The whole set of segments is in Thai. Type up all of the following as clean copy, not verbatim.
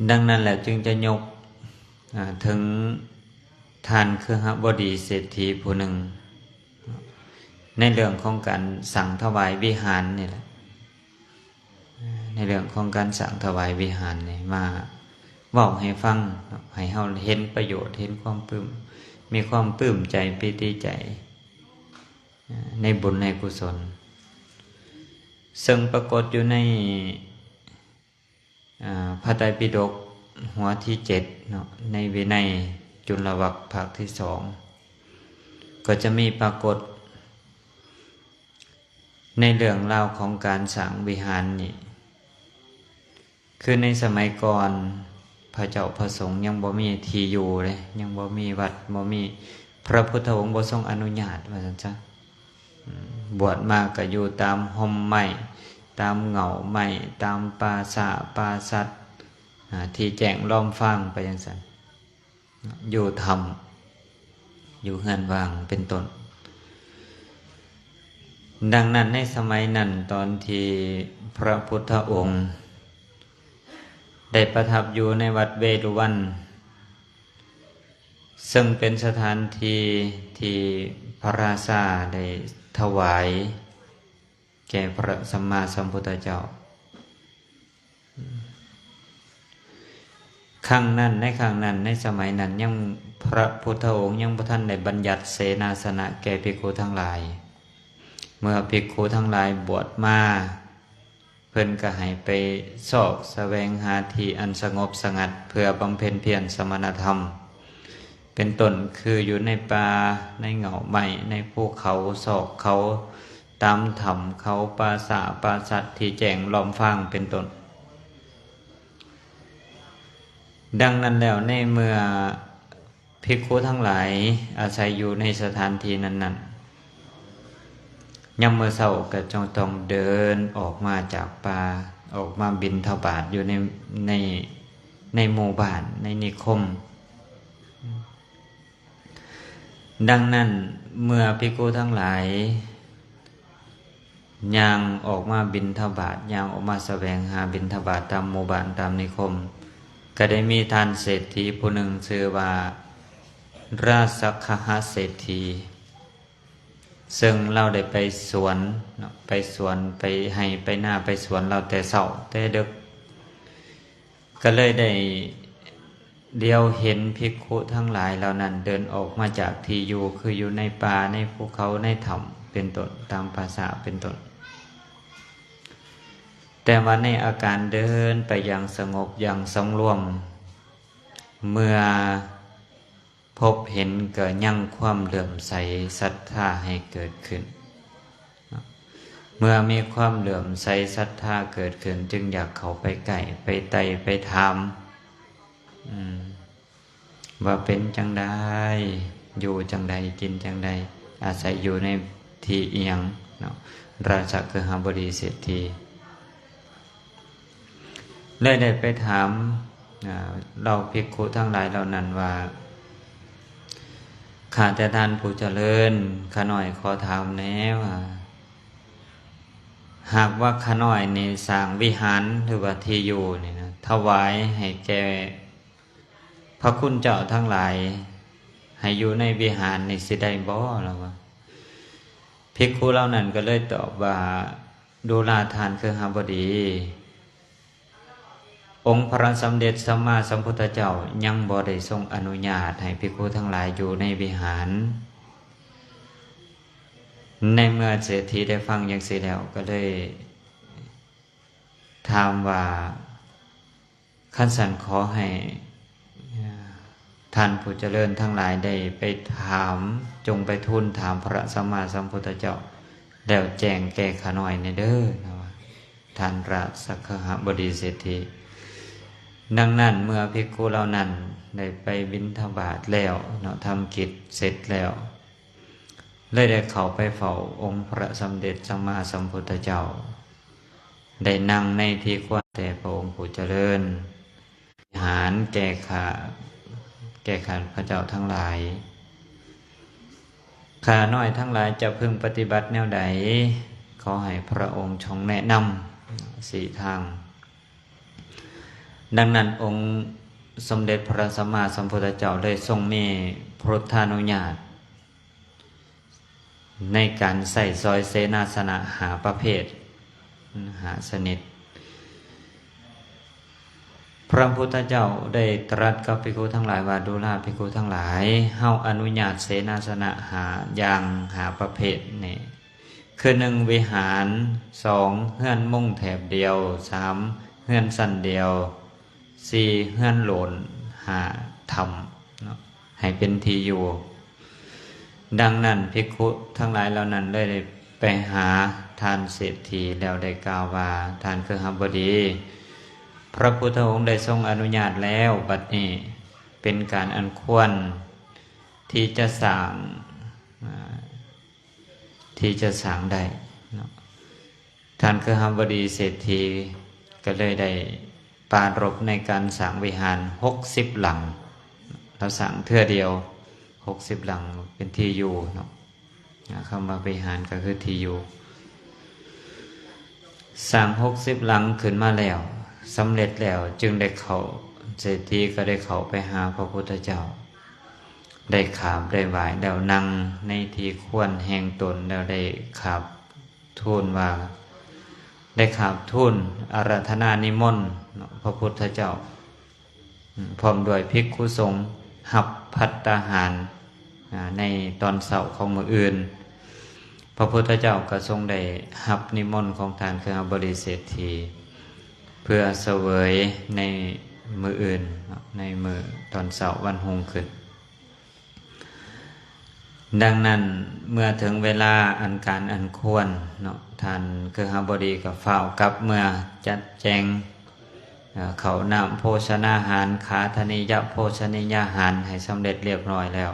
ดังนั้นแหละจึงจะยกถึงทานคือหบดีเศรษฐีผู้หนึ่งในเรื่องของการสั่งถวายวิหารนี่แหละในเรื่องของการสั่งถวายวิหารนี่มาบอกให้ฟังให้เฮาเห็นประโยชน์เห็นความปลื้มมีความปลื้มใจปิติใจในบุญในกุศลซึ่งปรากฏอยู่ในพระไตรปิฎกหัวที่7เนาะในวินัยจุลวรรคภาคที่2ก็จะมีปรากฏในเรื่องราวของการสร้างวิหารนี่คือในสมัยก่อนพระเจ้าพระสงฆ์ยังบ่มีที่อยู่เลยยังบ่มีวัดบ่มีพระพุทธองค์บ่ทรงอนุญาตว่าซั่นซะบวชมาก็อยู่ตามห่มไม้ตามเหงาไม้ตามป่าสาป่าสัตว์ที่แจ้งล้อมฟางไปจังซั่นอยู่ธรรมอยู่เฮือนว่างเป็นต้นดังนั้นในสมัยนั้นตอนที่พระพุทธองค์ได้ประทับอยู่ในวัดเวฬุวันซึ่งเป็นสถานที่ที่พระราชาได้ถวายแก่พระสัมมาสัมพุทธเจ้าครั้งนั้นในสมัยนั้นยังพระพุทธองค์ยังบ่ทันได้บัญญัติเสนาสนะแก่ภิกขุทั้งหลายเมื่อภิกขุทั้งหลายบวชมาเพิ่นก็ให้ไปสอบแสวงหาที่อันสงบสงัดเพื่อบำเพ็ญเพียรสมณธรรมเป็นต้นคืออยู่ในป่าในเหงาไม้ในภูเขาศอกเขาตามถ้ำเขาปราสาทปราสัตว์ที่แจ้งล้อมฟางเป็นต้นดังนั้นแล้วในเมื่อภิกขุทั้งหลายอาศัยอยู่ในสถานที่นั้นยามมื้อเช้าก็ต้องเดินออกมาจากป่าออกมาบิณฑบาตอยู่ในหมู่บ้านในนิคมดังนั้นเมื่อภิกขุทั้งหลายย่างออกมาบิณฑบาตย่างออกมาแสวงหาบิณฑบาตตามหมู่บ้านตามนิคมก็ได้มีท่านเศรษฐีผู้หนึ่งชื่อว่าราชคหเศรษฐีซึ่งเราได้ไปสวนไปให้ไปหน้าไปสวนเราแต่เช้าแต่ดึกก็เลยได้เดียวเห็นภิกขุทั้งหลายเหล่านั้นเดินออกมาจากที่อยู่คืออยู่ในป่าในภูเขาในถ้ำเป็นต้นตามภาษาเป็นต้นแต่ว่าในอาการเดินไปอย่างสงบอย่างสำรวมเมื่อพบเห็นเกิดยั่งความเหลื่อมใสศรัทธาให้เกิดขึ้นเมื่อมีความเหลื่อมใสศรัทธาเกิดขึ้นจึงอยากเข้าไปใกล้ไปไต่ไปถามว่าเป็นจังใดอยู่จังใดกินจังใดอาศัยอยู่ในที่เอียงราชคฤหบดีเศรษฐีเลยได้ไปถามเราภิกขุทั้งหลายเหล่านั้นว่าข้าแต่ท่านผู้เจริญข้าน้อยขอถามแน่ว่าหากว่าข้าน้อยนี่สร้างวิหารหรือว่าที่อยู่นี่นะถวายให้แก่พระคุณเจ้าทั้งหลายให้อยู่ในวิหารนี่สิได้บ่ล่ะวะภิกขุเหล่านั้นก็เลยตอบว่าดูลาทานคือหบดีองค์พระสมเด็จสัมมาสัมพุทธเจ้ายังบ่ได้ทรงอนุญาตให้ภิกขุทั้งหลายอยู่ในวิหารในเมื่อเศรษฐีได้ฟังอย่างนี้แล้วก็เลยถามว่าขั้นสันขอให้ท่านผู้เจริญทั้งหลายได้ไปถามจงไปทูลถามพระสัมมาสัมพุทธเจ้าแล้วแจ้งแก้ข้าน้อยในเด้อนะว่าท่านราชคหบดีเศรษฐีดังนั้นเมื่อภิกขุเหล่านั้นได้ไปบิณฑบาตแล้วทำกิจเสร็จแล้วเลยได้เข้าไปเฝ้าองค์พระสมเด็จสัมมาสัมพุทธเจ้าได้นั่งในที่ควรแต่พระองค์ผู้เจริญหารแก่ข้าพระเจ้าทั้งหลายข้าน้อยทั้งหลายจะพึงปฏิบัติแนวใดขอให้พระองค์ทรงแนะนำ4 ทาง ดังนั้นองค์สมเด็จพระสัมมาสัมพุทธเจ้าได้ทรงมีพุทธานุญาตในการใส่ซอยเสนาสนะหาประเภทหาสนิทพระพุทธเจ้าได้ตรัสกับภิกษุทั้งหลายว่าดูลาภิกษุทั้งหลายเฮาอนุญาตเสนาสนะหาอย่างหาประเภทนี่คือ1วิหาร2เฮือนมุ้งแถบเดียว3เฮือนสั้นเดียว4เฮือนโหลน5ธรรมให้เป็นที่อยู่ดังนั้นภิกษุทั้งหลายเหล่านั้นเลยได้ไปหาทานเศรษฐีแล้วได้กล่าวว่าทานคือหบดีพระพุทธองค์ได้ทรงอนุญาตแล้วบัดนี้เป็นการอันควรที่จะสร้างได้ท่านคือหบดีเศรษฐีก็เลยได้ปรารภในการสร้างวิหาร60 หลังเราสร้างเทื่อเดียว60 หลังเป็นที่อยู่เนาะคำว่าวิหารก็คือที่อยู่สร้าง60 หลังขึ้นมาแล้วสำเร็จแล้วจึงได้เข้าเศรษฐีก็ได้เข้าไปหาพระพุทธเจ้าได้ขาบได้ไหว้แล้วนั่งในที่ควรแห่งตนแล้วได้ขาบทูลว่าได้ขาบทูลอาราธนานิมนต์พระพุทธเจ้าพร้อมด้วยภิกขุสงฆ์หับภัตตาหารในตอนเช้าของมื้ออื่นพระพุทธเจ้าก็ทรงได้หับนิมนต์ของท่านคือหบดีเศรษฐีเพื่อเสวยในมื้ออื่นในมื้อตอนเช้าวันรุ่งขึ้นดังนั้นเมื่อถึงเวลาอันการอันควรเนาะท่านคือหบดีกับฝ้าวกลับเมื่อจัดแจงเขานำโภชนาหารขาธนิยโภชนิยาหารให้สำเร็จเรียบร้อยแล้ว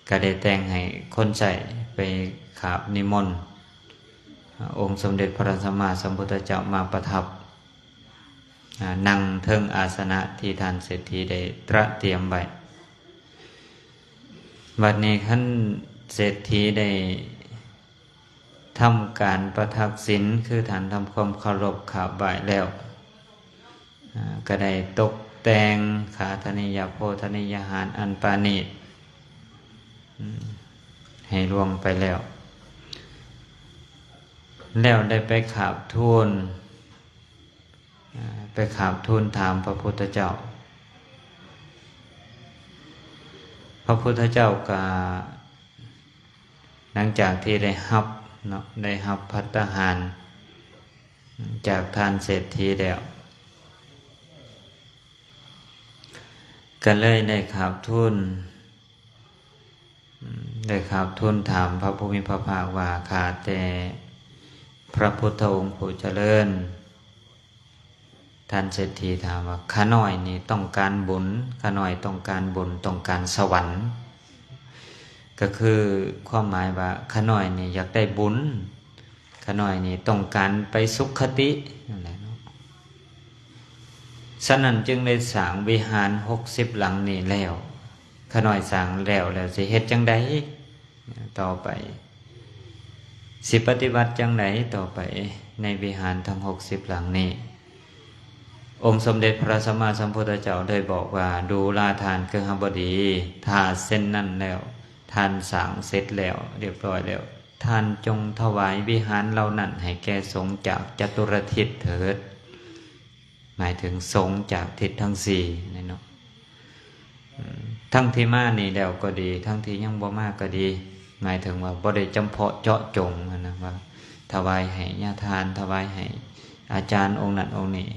ก็ได้แต่งให้คนใส่ไปขาบนิมนต์องค์สมเด็จพระสัมมาสัมพุทธเจ้ามาประทับนั่งเทิงอาสนะที่ท่านเศรษฐีได้ตระเตรียมไว้บัดนี้ท่านเศรษฐีได้ทำการประทักษิณคือท่านทำความเคารพขาบไหว้แล้วก็ได้ตกแต่งขาธนิยโภชนิยาหารอันปาณีตให้ล่วงไปแล้วได้ไปขาบทูลถามพระพุทธเจ้าพระพุทธเจ้าก็หลังจากที่ได้รับภัตตาหารจากท่านเศรษฐีแล้วก็เลยได้ขาบทูลถามพระผู้มีพระภาคว่าข้าแต่พระพุทธองค์ผู้เจริญท่านเศรษฐีถามว่าข้าน้อยนี่ต้องการบุญข้าน้อยต้องการบุญต้องการสวรรค์ก็คือความหมายว่าข้าน้อยนี่อยากได้บุญข้าน้อยนี่ต้องการไปสุขตินั่นแหละเนาะฉะนั้นจึงได้สร้างวิหาร60 หลังนี่แล้วข้าน้อยสร้างแล้วสิเฮ็ดจังไดต่อไปสิปฏิบัติจังไดต่อไปในวิหารทั้ง60 หลังนี้องค์สมเด็จพระสัมมาสัมพุทธเจ้าได้บอกว่าดูลาทานคือหบดีถ้าเส้นนั้นแล้วท่านสร้างเสร็จแล้วเรียบร้อยแล้วท่านจงถวายวิหารเหล่านั้นให้แก่สงฆ์จากจตุรทิศเถิดหมายถึงสงฆ์จากทิศทั้ง4นี่เนาะทั้งที่มานี่แล้วก็ดีทั้งที่ยังบ่มาก็ดีหมายถึงว่าบ่ได้จำเพาะเจาะจงนะว่าถวายให้ญาติทานถวายให้อาจารย์องค์นั้นองค์นี้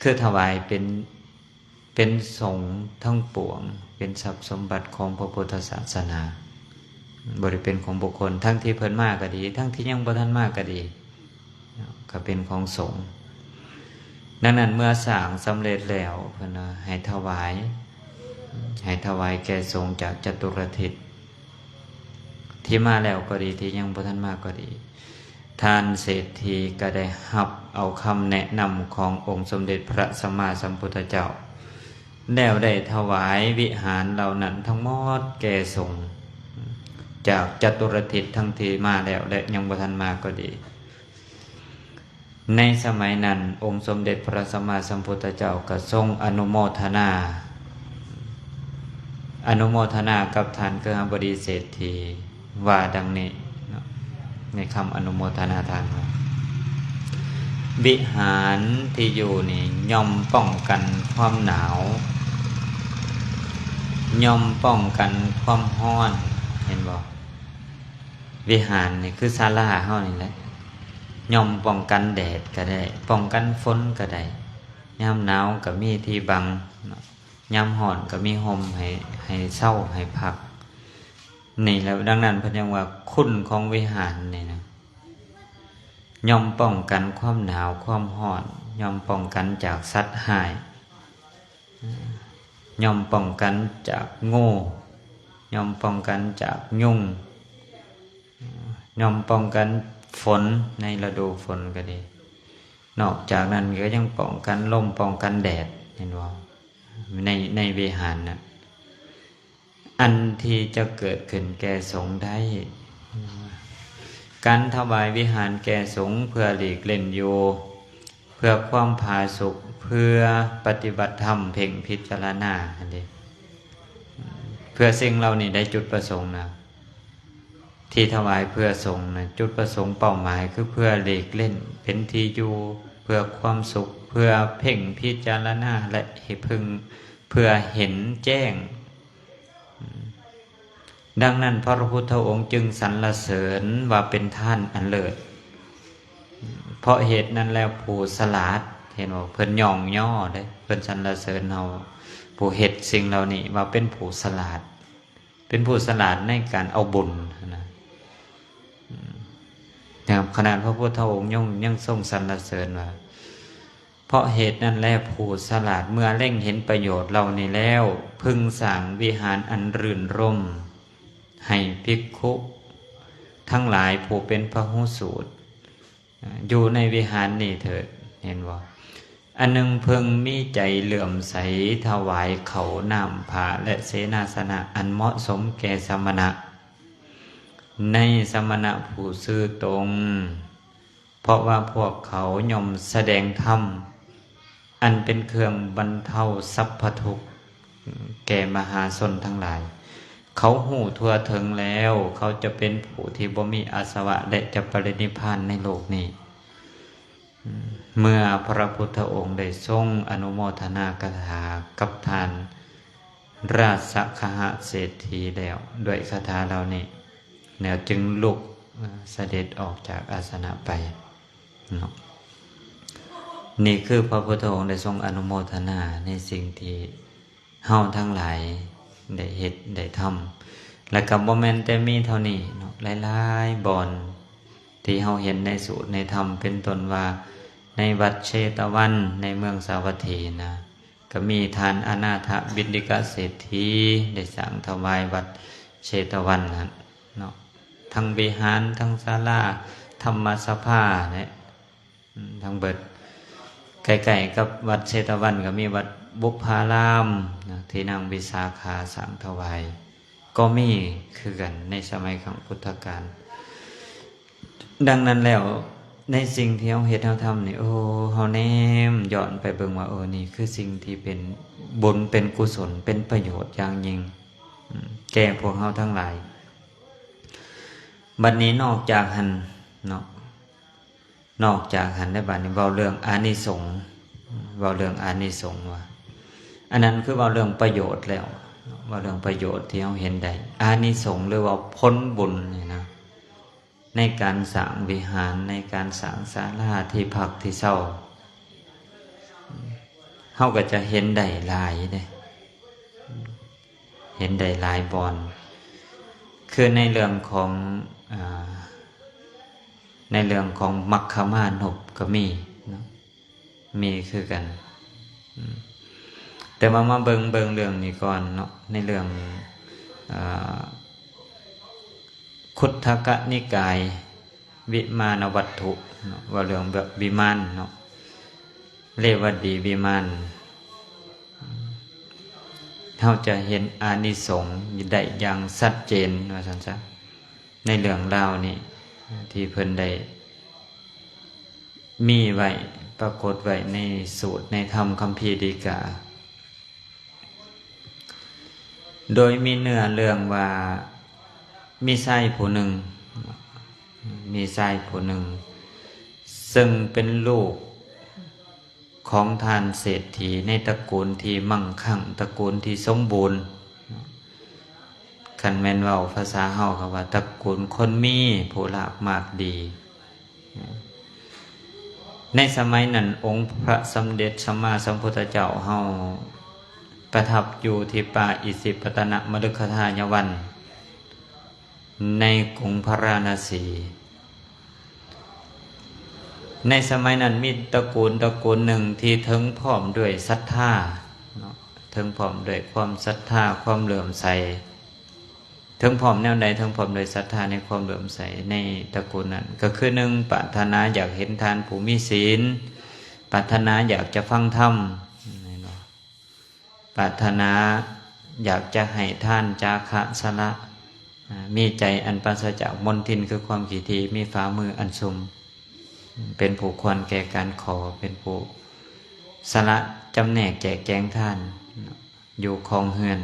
คือถวายเป็นสงฆ์ทั้งปวงเป็นทรัพย์สมบัติของพระพุทธศาสนาบริเป็นของบุคคลทั้งที่เพิ่นมากก็ดีทั้งที่ยังบ่ทันมากก็ดีก็เป็นของสงฆ์ดังนั้นเมื่อสร้างสำเร็จแล้วเพิ่นให้ถวายแก่สงฆ์จากจตุรทิศที่มาแล้วก็ดีที่ยังบ่ทันมากก็ดีท่านเศรษฐีก็ได้รับเอาคำแนะนำขององค์สมเด็จพระสัมมาสัมพุทธเจ้าแล้วได้ถวายวิหารเหล่านั้นทั้งหมดแก่สงฆ์จากจตุรทิศทั้งที่มาแล้วและยังบ่ทันมาก็ดี ในสมัยนั้นองค์สมเด็จพระสัมมาสัมพุทธเจ้าก็ทรงอนุโมทนากับท่านเคหบดีเศรษฐีว่าดังนี้ในคำอนุโมทนาทานว่าวิหารที่อยู่นี่ย่อมป้องกันความหนาวย่อมป้องกันความร้อนเห็นบ่วิหารนี่คือศาลาเฮานี่แหละย่อมป้องกันแดดก็ได้ป้องกันฝนก็ได้ยามหนาวก็มีที่บังยามร้อนก็มีห่มให้เช้าให้พักนี่แล้วดังนั้นเพิ่นยังว่าคุณของวิหารนี่นะย่อมป้องกันความหนาวความร้อนย่อมป้องกันจากสัตว์หายย่อมป้องกันจากงูย่อมป้องกันจากยุงย่อมป้องกันฝนในฤดูฝนก็ดีนอกจากนั้นก็ยังป้องกันลมป้องกันแดดเห็นบ่ในวิหารน่ะอันที่จะเกิดขึ้นแก่สงฆ์ได้การถวายวิหารแก่สงฆ์เพื่อหลีกเล่นโยเพื่อความผาสุกเพื่อปฏิบัติธรรมเพ่งพิจารณาอันนี้เพื่อสิ่งเหล่านี้ได้จุดประสงค์นะที่ถวายเพื่อสงฆ์นะจุดประสงค์เป้าหมายคือเพื่อหลีกเล่นเป็นที่อยู่เพื่อความสุขเพื่อเพ่งพิจารณาและพึงเพื่อเห็นแจ้งดังนั้นพระพุทธองค์จึงสรรเสริญว่าเป็นท่านอันเลิศเพราะเหตุนั้นแล้วผู้สลาดเห็นว่าเพิ่นย่องย่อได้เพิ่นสรรเสริญเฮาผู้เฮ็ดสิ่งเหล่านี้ว่าเป็นผู้สลาดเป็นผู้สลาดในการเอาบุญนะขนาดพระพุทธองค์ยังทรงสรรเสริญว่าเพราะเหตุนั้นแลผู้สลาดเมื่อเล็งเห็นประโยชน์เหล่านี้แล้วพึงสร้างวิหารอันรื่นร่มให้ภิกขุทั้งหลายผู้เป็นพหูสูตรอยู่ในวิหารนี้เถิดเห็นว่าอันหนึ่งพึงมีใจเหลื่อมใสถวายเขาน้ำผาและเสนาสนะอันเหมาะสมแก่สมณะในสมณะผู้ซื่อตรงเพราะว่าพวกเขาย่อมแสดงธรรมอันเป็นเครื่องบรรเทาสัพพทุกข์แก่มหาชนทั้งหลายเขาหูทั่วถึงแล้วเขาจะเป็นผู้ที่บ่มีอาสวะและจะปรินิพพานในโลกนี้เมื่อพระพุทธองค์ได้ทรงอนุโมทนากถากับทานราชคหเศรษฐีแล้วด้วยคาถาเหล่านี้แล้วจึงลุกเสด็จออกจากอาสนะไปนี่คือพระพุทธองค์ได้ทรงอนุโมทนาในสิ่งที่เฮาทั้งหลายได้เฮ็ดได้ทำและกับบ่แม่นแต่มีเท่านี้เนาะหลายๆบ่อนที่เฮาเห็นในสูตรในธรรมเป็นต้นว่าในวัดเชตวันในเมืองสาวัตถีนะก็มีทานอนาถบิณฑิกเศรษฐีได้สร้างถวายวัดเชตวันนั้นเนาะทั้งวิหารทั้งศาลาธรรมสภาเนี่ยทั้งเบิดใกล้ๆกับวัดเชตวันก็มีวัดบุพารามที่นางวิสาขาสังถวายก็มีคือกันในสมัยของพุทธกาลดังนั้นแล้วในสิ่งที่เราเฮ็ดเราทำนี่เฮาแนมย้อนไปเบิ่งว่านี่คือสิ่งที่เป็นบุญเป็นกุศลเป็นประโยชน์อย่างยิ่งแก่พวกเฮาทั้งหลายบัดนี้นอกจากหันเนาะนอกจากหันได้บัดนี้เว้าเรื่องอานิสงส์เว้าเรื่องอานิสงส์ว่าอันนั้นคือเว้าเรื่องประโยชน์แล้วเว้าเรื่องประโยชน์ที่เราเห็นได้อานิสงส์หรือว่าผลบุญนี่นะในการสร้างวิหารในการสร้างศาลาที่พักที่เช่าเฮาก็จะเห็นได้หลายเด้เห็นได้หลายบ่อนคือในเรื่องของมัคคมานพก็มีเนาะมีคือกันแต่มาเบิ่งเรื่องนี้ก่อนเนาะในเรื่องคุทธกนิกายวิมานวัตถุเนาะว่าเรื่องแบบวิมานเนาะเรวดีวิมานเราจะเห็นอานิสงส์ได้อย่างชัดเจนว่าซั่นซะในเรื่องราวนี้ที่เพิ่นได้ มีไว้ปรากฏไว้ในสูตรในธรรมคัมภีร์ฎีกาโดยมีเนื้อเรื่องว่ามีชายผู้หนึ่งซึ่งเป็นลูกของทานเศรษฐีในตระกูลที่มั่งคั่งตระกูลที่สมบูรณ์คันแม่นเว้าภาษาเฮาก็ว่าตระกูลคนมีผู้ลาภมากดีในสมัยนั้นองค์พระสมเด็จสัมมาสัมพุทธเจ้าเฮาประทับอยู่ที่ป่าอิสิปตนมฤคทายวันในกรุงพาราณสีในสมัยนั้นมีตระกูลหนึ่งที่ถึงพร้อมด้วยศรัทธาถึงพร้อมด้วยความศรัทธาความเหลื่อมใสถึงพร้อมแนวใดถึงพร้อมด้วยศรัทธาในความเหลื่อมใสในตระกูลนั้นก็คือหนึ่งปรารถนาอยากเห็นทานผู้มีศีลปรารถนาอยากจะฟังธรรมปรารถนาอยากจะให้ท่านจาคะสละมีใจอันปราศจากมลทินคือความขี้ทีมีฝ่ามืออันสุ่มเป็นผู้ควรแก่การขอเป็นผู้สละจำแนกแจกแจงท่านอยู่ครองเฮือน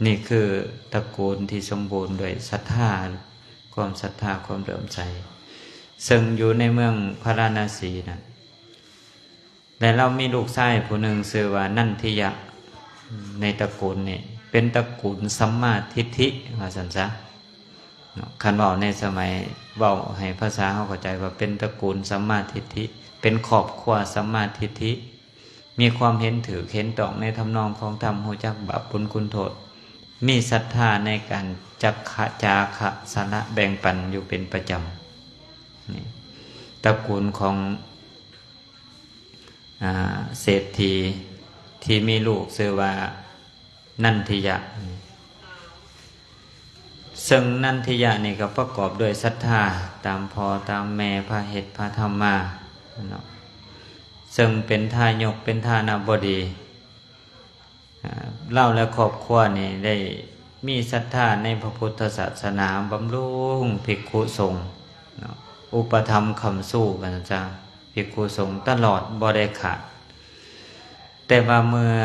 นี่คือตระกูลที่สมบูรณ์ด้วยศรัทธาความศรัทธาความเลื่อมใสซึ่งอยู่ในเมืองพาราณสีนั้นแต่เรามีลูกชายผู้หนึ่งชื่อว่านันทิยะในตระกูลนี่เป็นตระกูลสัมมาทิฏฐิว่าซั่นซะคันเว้าในสมัยเว้าให้ภาษาเฮาเข้าใจว่าเป็นตระกูลสัมมาทิฏฐิเป็นครอบครัวสัมมาทิฏฐิมีความเห็นถือเห็นต้องในทำนองของธรรมรู้จักบาปบุญคุณโทษมีศรัทธาในการจักขะจาคะสละแบ่งปันอยู่เป็นประจำนี่ตระกูลของเศรษฐีที่มีลูกชื่อว่านันทิยะซึ่งนันทิยะนี่ก็ประกอบด้วยศรัทธาตามพ่อตามแม่พาเหตุพาธรรมมาซึ่งเป็นทายกเป็นทานาบดีเล่าและครอบครัวนี่ได้มีศรัทธาในพระพุทธศาสนาบำรุงภิกขุสงฆ์อุปถัมภ์คำสู้กันจ้าภิกขุสงฆ์ตลอดบ่ได้ขาดแต่ว่าเมื่อ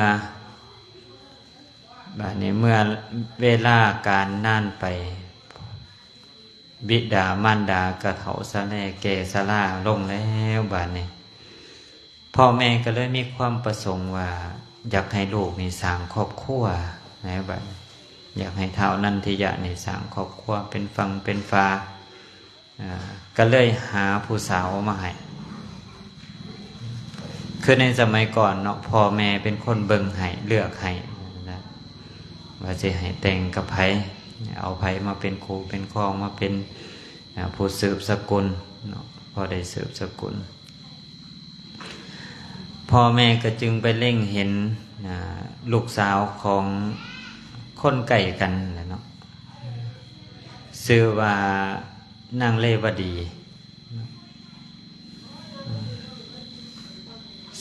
เวลาการน่านไปบิดามารดากระเถาสะแลแก่สลาลงแล้วบาดนี้พ่อแม่ก็เลยมีความประสงค์ว่าอยากให้ลูกนี่สร้างครอบครัวนะบาดอยากให้เท้านันทิยะนี่สร้างครอบครัวเป็นฝั่งเป็นฟ้าก็เลยหาผู้สาวมาให้คือในสมัยก่อนเนาะพ่อแม่เป็นคนเบิ่งให้เลือกให้ว่าจะให้แต่งกับไผเอาไผมาเป็นครูเป็นครองมาเป็นผู้สืบสกุลพอได้สืบสกุลพ่อแม่ก็จึงไปเล็งเห็นลูกสาวของคนใกล้กันเนาะชื่อว่านางเลวดี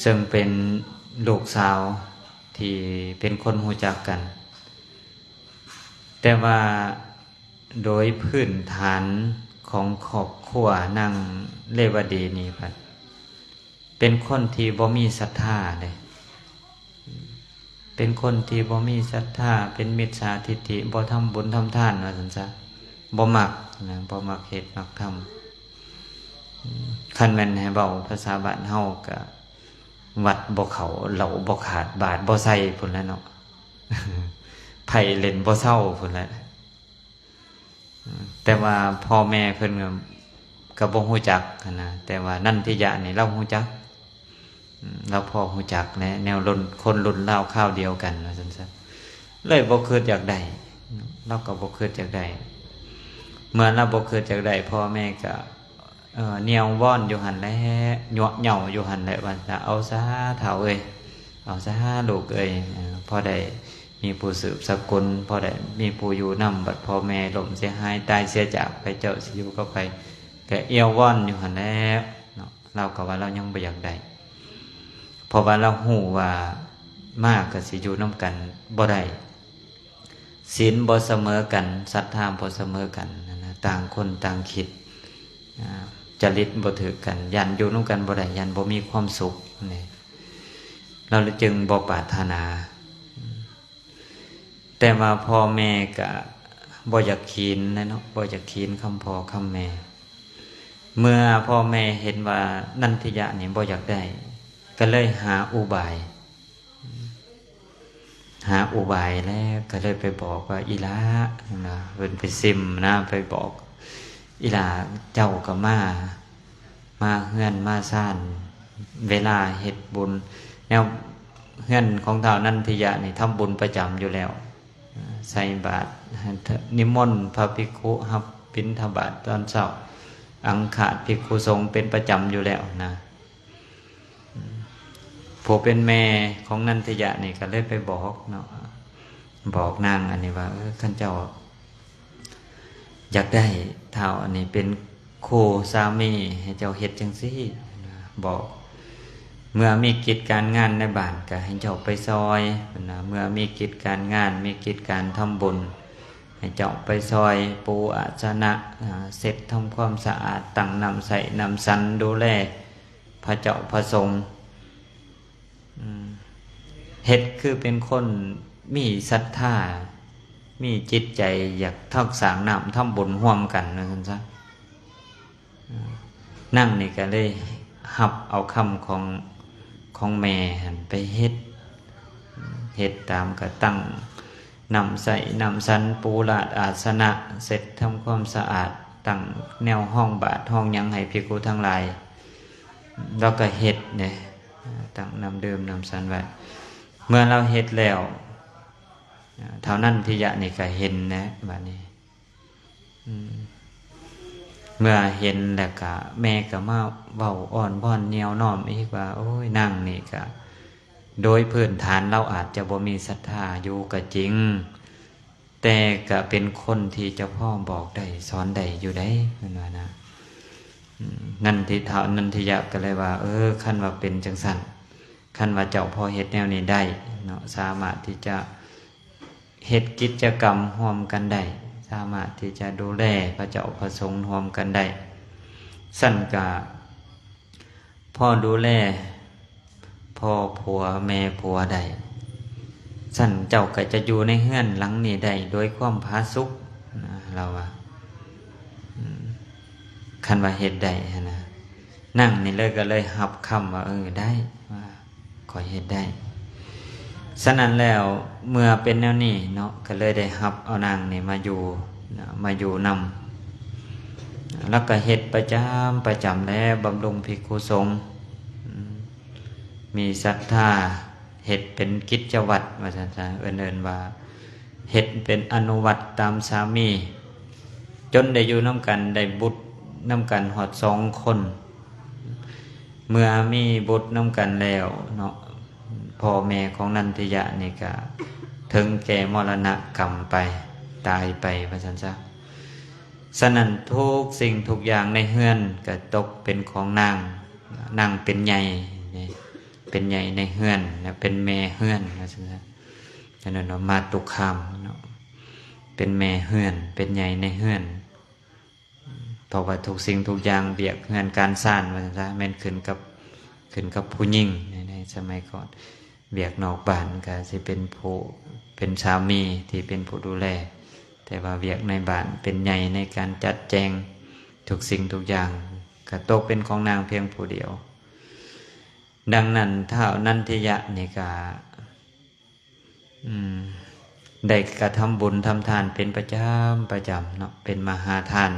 ซึ่งเป็นลูกสาวที่เป็นคนรู้จักกันแต่ว่าโดยพื้นฐานของครอบครัวนางเลวดีนี่เป็นคนที่บ่มีศรัทธาเลยเป็นคนที่บ่มีศรัทธาเป็นมิจฉาทิฏฐิบ่ทำบุญทำทานว่าซั่นซะบ่มักนะบ่มักเฮ็ดมักทำคันแม่นให้เว้าภาษาบ้านเฮาก็วัดบ่เข้าเหล้าบ่ขาดบาทบ่ใส่พุ่นแหล้วเนาะไผเล่นบ่เศร้าพุ่นแหละแต่ว่าพ่อแม่เพิ่นก็บ่ฮู้จักนะแต่ว่านันทิยะนี่เราฮู้จักเราพอฮู้จักแนวคนรุ่นราวข้าวเดียวกันว่าซั่นซะเลยบ่คิดอยากได้เราก็บ่คิดอยากได้เมื่อเราบ่คิดอยากได้พ่อแม่ก็เหนียวว่อนอยู่หั่นแหละเหย่าอยู่หั่นแหละว่าจะเอาซะเฒ่าเอ้ยเอาซะลูกเอ้ยพอได้มีผู้สืบสกุลพอได้มีผู้อยู่นำบัดพ่อแม่ล้มเสียหายตายเสียจากไปเจ้าสิอยู่ก็ไปก็เอี่ยวว่อนอยู่หั่นแล้วเนาะเราก็ว่าเรายังบ่อยากได้เพราะว่าเราฮู้ว่ามากก็สิอยู่นำกันบ่ได้ศีลบ่เสมอกันศรัทธาบ่เสมอกันนะต่างคนต่างคิด จริตบ่ถือกันยันอยู่นำกันบ่ได้ยันบ่มีความสุขนี่เราจึงบ่ปรารถนาแต่ว่าพ่อแม่ก็บ่อยากขีนนะเนาะบ่อยากขีนคำพ่อคำแม่เมื่อพ่อแม่เห็นว่านันทิยะนี่บ่อยากได้ก็เลยหาอุบายแล้วก็เลยไปบอกว่าอีหลานะเพิ่นไปซิมนะไปบอกอีหลาเจ้าก็มาเฮือนมาซ่านเวลาเฮ็ดบุญแนวเฮือนของเฒ่านันทิยะนี่ทำบุญประจำอยู่แล้วใส่บาตรนิมนต์พระภิกขุรับบิณฑบาตตอนเช้าอังคาภิกขุสงฆ์เป็นประจำอยู่แล้วนะผู้เป็นแม่ของนันทิยะนี่ก็เลยไปบอกเนาะบอกนางอันนี้ว่าท่านเจ้าอยากได้เท่าอันนี้เป็นโคสามีให้เจ้าเฮ็ดจังซี่บอกเมื่อมีกิจการงานในบ้านก็ให้เจ้าไปซอยนะเมื่อมีกิจการงานมีกิจการทำบุญให้เจ้าไปซอยปูอาสนะเสร็จทำความสะอาดตั้งน้ำใส่น้ำสันดูแลพระเจ้าพระสงฆ์เฮ็ดคือเป็นคนมีศรัทธามีจิตใจอยากทักษางน้ำทำบุญร่วมกันนะท่านซะนั่งนี่ก็เลยหับเอาคำของแม่ไปเฮ็ดตามก็ตั้งนำใส่นำสันปูลาดอาสนะเสร็จทำความสะอาดตั้งแนวห้องบาทห้องยังให้ภิกขุทั้งหลายแล้วก็เฮ็ดเนี่ยตั้งนำเดิมนำสันไว้เมื่อเราเฮ็ดแล้วเท่านั้นทิยะนี่ก็เห็นนะบัดนี้เมื่อเห็นแล้วก็แม่ก็มาเว้าอ้อนบ้อนเหนียวน้อมอีกว่าโอ้ยนั่งนี่ก็โดยพื้นฐานเราอาจจะบ่มีศรัทธาอยู่ก็จริงแต่ก็เป็นคนที่เจ้าพ่อบอกได้สอนได้อยู่ได้เพิ่นว่านะนันทิยะก็เลยว่าคันว่าเป็นจังซั่นคันว่าเจ้าพ่อเฮ็ดแนวนี้ได้เนาะสามารถที่จะเฮ็ดกิจกรรมร่วมกันได้สามารถที่จะดูแลพระเจ้าพระสงฆ์ร่วมกันได้สั่นกะพ่อดูแลพ่อผัวแม่ผัวได้สั่นเจ้าก็จะอยู่ในเฮือนหลังนี้ได้โดยความผาสุกเราว่าคันว่าเฮ็ดได้นะนั่งนี่เลยก็เลยหับคำว่าได้ว่าขอเฮ็ดได้ฉะนั้นแล้วเมื่อเป็นแนวนี้เนาะก็เลยได้หับเอานางนี่มาอยู่นำแล้วก็เฮ็ดประจำแล้วบำรุงภิกขุสงฆ์มีศรัทธาเฮ็ดเป็นกิจวัตรว่าซั่นๆเอิ้นว่าเฮ็ดเป็นอนุวัตตามสามีจนได้อยู่นำกันได้บุตรนำกันฮอด2 คนเมื่อมีบุตรนำกันแล้วเนาะพ่อแม่ของนันทิยะนี่ก็ถึงแก่มรณะกรรมไปตายไปว่าซั่นซะฉะนั้นทุกสิ่งทุกอย่างในเฮือนก็ตกเป็นของนางเป็นใหญ่เป็นใหญ่ในเฮือนเป็นแม่เฮือนว่าซั่นซะฉะนั้นมาตุคามเนาะเป็นแม่เฮือนเป็นใหญ่ในเฮือนเพราะว่าทุกสิ่งทุกอย่างเบียกเฮือนการสร้างว่าซั่นซะแม่นขึ้นกับผู้หญิงในสมัยก่อนเบียกนอกบ้านก็สิเป็นสามีที่เป็นผู้ดูแลแต่ว่าเบียกในบ้านเป็นใหญ่ในการจัดแจงทุกสิ่งทุกอย่างก็ตกเป็นของนางเพียงผู้เดียวดังนั้นท้าวนันทิยะนี่ก็ได้กระทำบุญทำทานเป็นประจำเนาะเป็นมหาทาน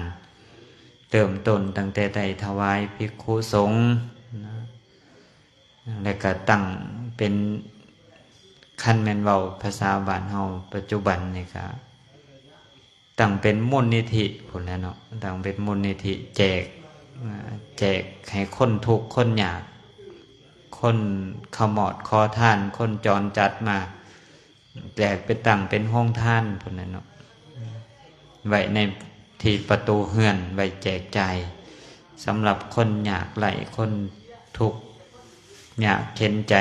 เริ่มต้นตั้งแต่ได้ถวายภิกขุสงฆ์แล้วก็ตั้งเป็นคันแม่นเว้าภาษาบ้านเฮาปัจจุบันนี่ก็ตั้งเป็นมูลนิธิพุ่นแหละเนาะตั้งเป็นมูลนิธิแจกให้คนทุกข์คนยากคนขมอดคอทานคนจรจัดมาแจกไปตั้งเป็นห้องทานพุ่นแหละเนาะไว้ในที่ประตูเฮือนไว้แจกจ่ายสำหรับคนยากไร้คนทุกข์อยากเข็นใจ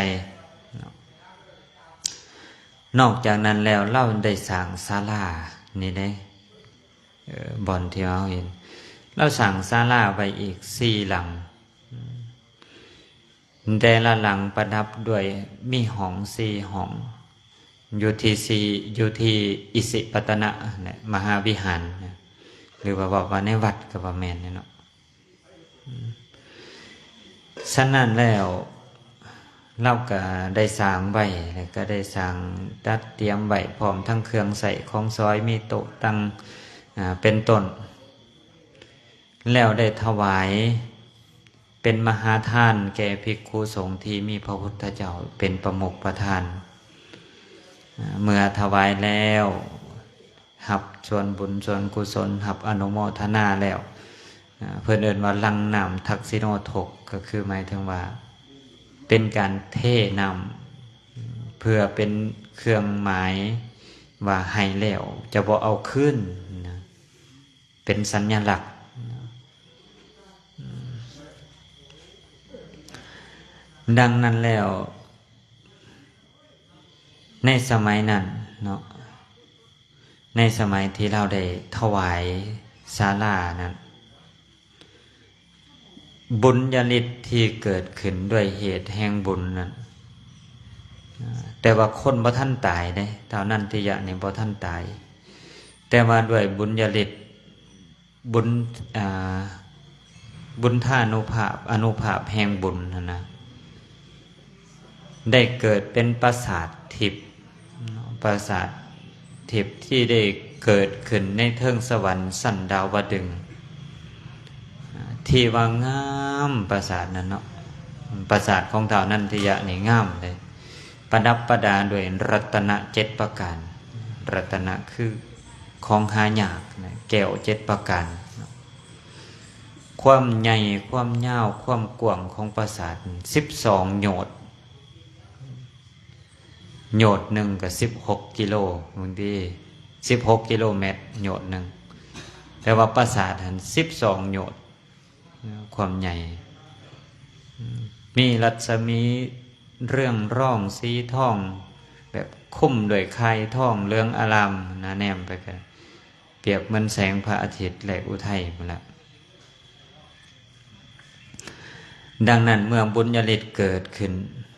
นอกจากนั้นแล้วเราได้สร้างศาลานี่ได้บ่อนที่เราเห็นเรา เราสั่งศาลาไปอีก4 หลังแต่ละหลังประดับด้วยมีห้อง4 ห้องอยู่ที่อิสิปตนะเนี่ยมหาวิหารเนี่ยหรือว่าบอกว่าในวัดกับว่าแม่นเนี่ยเนาะฉะนั้นแล้วเราก็ได้สร้างไว้แล้วก็ได้สร้างจัดเตรียมไว้พร้อมทั้งเครื่องใส่ของซอยมีโต๊ะตั้งเป็นต้นแล้วได้ถวายเป็นมหาทานแก่ภิกขุสงฆ์ที่มีพระพุทธเจ้าเป็นประมุขประธานเมื่อถวายแล้วหับส่วนบุญส่วนกุศลหับอนุโมทนาแล้วเพื่อนเอิ้นว่าลังนำทักษิโนทกก็คือหมายถึงว่าเป็นการเทนำเพื่อเป็นเครื่องหมายว่าให้แล้วจะบ่เอาขึ้นนะเป็นสัญลักษณ์ดังนั้นแล้วในสมัยนั้นเนาะในสมัยที่เราได้ถวายศาลานั้นบุญญาฤทธิ์ที่เกิดขึ้นด้วยเหตุแห่งบุญนั้นแต่ว่าคนบ่ทันตายได้เท่านั้นที่ยะนี่บ่ทันตายแต่ว่าด้วยบุญญาฤทธิ์บุญท่านุภาพอนุภาพแห่งบุญนะได้เกิดเป็นปราสาททิพย์ปราสาททิพย์ที่ได้เกิดขึ้นในเทิงสวรรค์สันดาวดึงส์ที่ว่างามปราสาทนั้นเนาะปราสาทของเท่านั้นที่ยะนี่งามเลยประดับประดาด้วยรัตนะ7 ประการรัตนะคือของหายากแก้ว7 ประการความใหญ่ความยาวความกว้างของปราสาท12 โยชน์โยชน์หนึ่งก็16 กิโลบางที16 กิโลเมตรโยชน์หนึ่งแต่ว่าปราสาทหัน12 โยชน์ความใหญ่มีรัศมีเรื่องร่องสีทองแบบคุ้มด้วยไข่ทองเรืองอารามนะแนมไปกันเปรียบเหมือนแสงพระอาทิตย์และอุทัยหมดละดังนั้นเมื่อบุญญาฤทธิ์เกิดขึ้น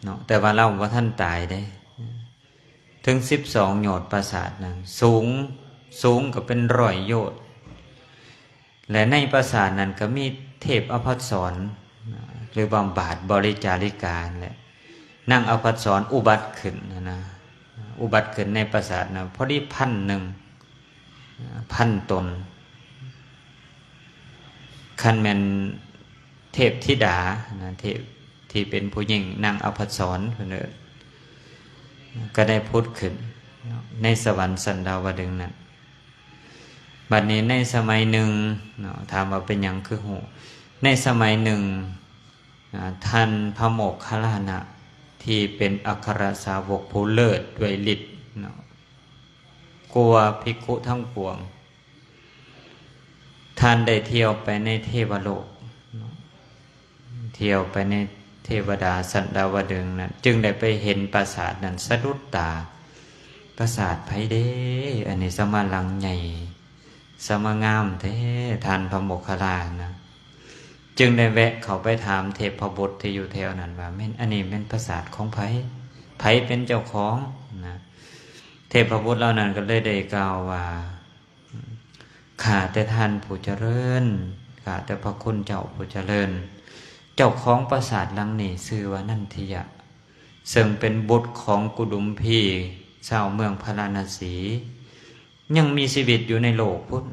เนาะแต่ว่าเราว่าท่านตายได้ถึง12 โยชน์ปราสาทนั้นสูงก็เป็น100 โยชน์และในปราสาทนั้นก็มีเทพอภัสสรหรือบำบาดบริจาริกาแหละนั่งอภัสสรอุบัติขึ้นนะอุบัติขึ้นในปราสาทนะพอดี1,000 ตนคันแม่นเทพธิดานะเทพที่เป็นผู้หญิงนั่งอภัสสรเพิ่นเอิ้นก็ได้พุทธขึ้นในสวรรค์สันดาวดึงส์นั้นบัดนี้ในสมัยหนึ่งถามว่าเป็นหยังคือหูในสมัยหนึ่งท่านพระโมคคัลลานะที่เป็นอัครสาวกผู้เลิศด้วยฤทธิ์กลัวภิกขุทั้งปวงท่านได้เที่ยวไปในเทวโลกเที่ยวไปในเทวดาสันดาวดึงส์นั้นจึงได้ไปเห็นปราสาทนั้นสะดุดตาปราสาทไผเด้อันนี้สมาลังใหญ่สมางามแท้ท่านพระโมคคัลลานะจึงได้แวะเขาไปถามเทพบุตรที่อยู่แถวนั้นว่าแม่นอันนี้เป็นปราสาทของไผเป็นเจ้าของนะเทพบุตรเหล่านั้นก็เลยได้กล่าวว่าข้าแต่ท่านผู้เจริญข้าแต่พระคุณเจ้าผู้เจริญเจ้าของปราสาทหลังนี้ชื่อว่านันทิยะซึ่งเป็นบุตรของกุดุมพีชาวเมืองพาราณสียังมีชีวิตอยู่ในโลกพุทธ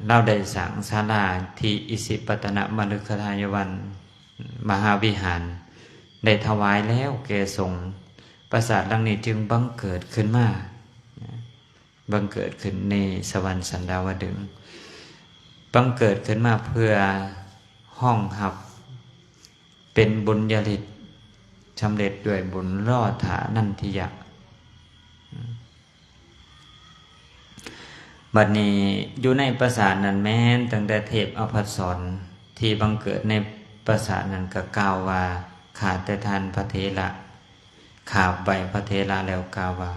เราได้สร้างศาลาที่อิสิปตนมฤคทายวันมหาวิหารได้ถวายแล้วแก่สงฆ์ปราสาทหลังนี้จึงบังเกิดขึ้นมาบังเกิดขึ้นในสวรรค์สันดาวดึงส์บังเกิดขึ้นมาเพื่อห้องหับเป็นบุญญาฤทธิ์สำเร็จด้วยบุญรอดฐานันทิยะบัดนี้อยู่ในปราสาทนั้นแม้นตั้งแต่เทพอภัสสรที่บังเกิดในปราสาทนั้นก็กล่าวว่าข้าแต่ท่านพระเถระข้าใบพระเถระแล้วกล่าวว่า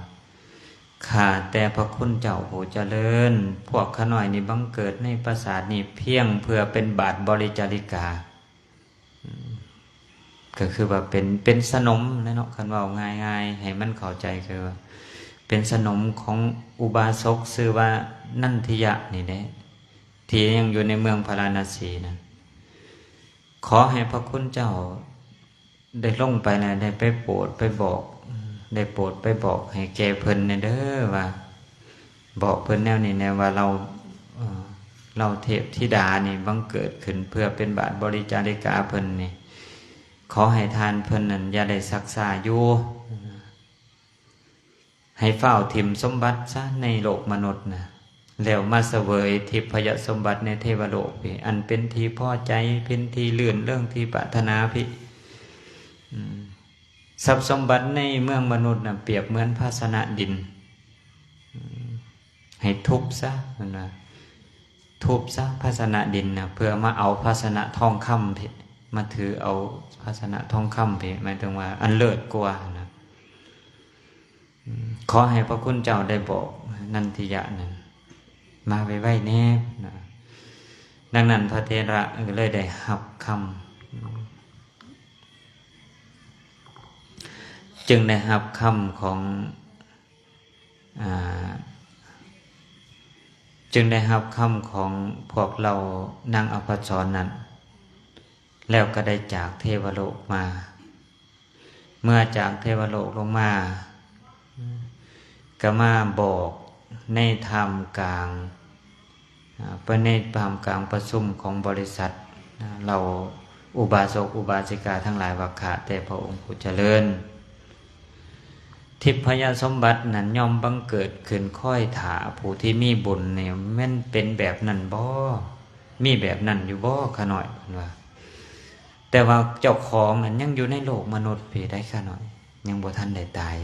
ข้าแต่พระคุณเจ้าผู้เจริญพวกข้าน้อยนี่บังเกิดในปราสาทนี่เพียงเพื่อเป็นบาทบริจาริกาก็คือว่าเป็นสนมนะเนาะคันว่าง่ายๆให้มันเข้าใจคือว่าเป็นสนมของอุบาสกชื่อว่านันทิยะนี่แหละที่ยังอยู่ในเมืองพาราณสีนะขอให้พระคุณเจ้าได้ลงไปนะได้ไปโปรดไปบอกได้โปรดไปบอกให้แก่เพิ่นเด้อว่าบอกเพิ่นแนวนี้แนวว่าเราเทพธิดานี่บังเกิดขึ้นเพื่อเป็นบาทบริจาริกาเพิ่นนี่ขอให้ทานเพิ่นนั้นอย่าได้ซักษาอยู่ให้เฝ้าทิมสมบัติซะในโลกมนุษย์นะแล้วมาเสวยทิพยสมบัติในเทวโลกพี่อันเป็นที่พอใจเป็นที่เลื่อนเรื่องที่ปรารถนาพี่ทรัพย์สมบัติในเมืองมนุษย์นะเปรียบเหมือนภาชนะดินให้ทุบซะมันว่าทุบซะภาชนะดินนะเพื่อมาเอาภาชนะทองคำพี่มาถือเอาภาชนะทองคำพี่หมายถึงว่าอันเลิศกว่านะขอให้พระคุณเจ้าได้บอกนันทิยะนั้นมาไว้แน่นะดังนั้นพระเถระเลยได้หับคำจึงได้หับคำของจึงได้หับคำของพวกเรานางอภัสสรนั้นแล้วก็ได้จากเทวโลกมาเมื่อจากเทวโลกลงมาก็มาบอกในธรรมกลางในธรรมกลางประชุมของบริษัทเราอุบาสกอุบาสิกาทั้งหลายว่าข้าแต่พระองค์ผู้เจริญทิพยสมบัตินั้นย่อมบังเกิดขึ้นค่อยถาผู้ที่มีบุญเนี่ยแม่นเป็นแบบนั้นบ่มีแบบนั้นอยู่บ่ขะหน่อยว่าแต่ว่าเจ้าของนั้นยังอยู่ในโลกมนุษย์พี่ได้ขะหน่อยยังบ่ทันได้ตาย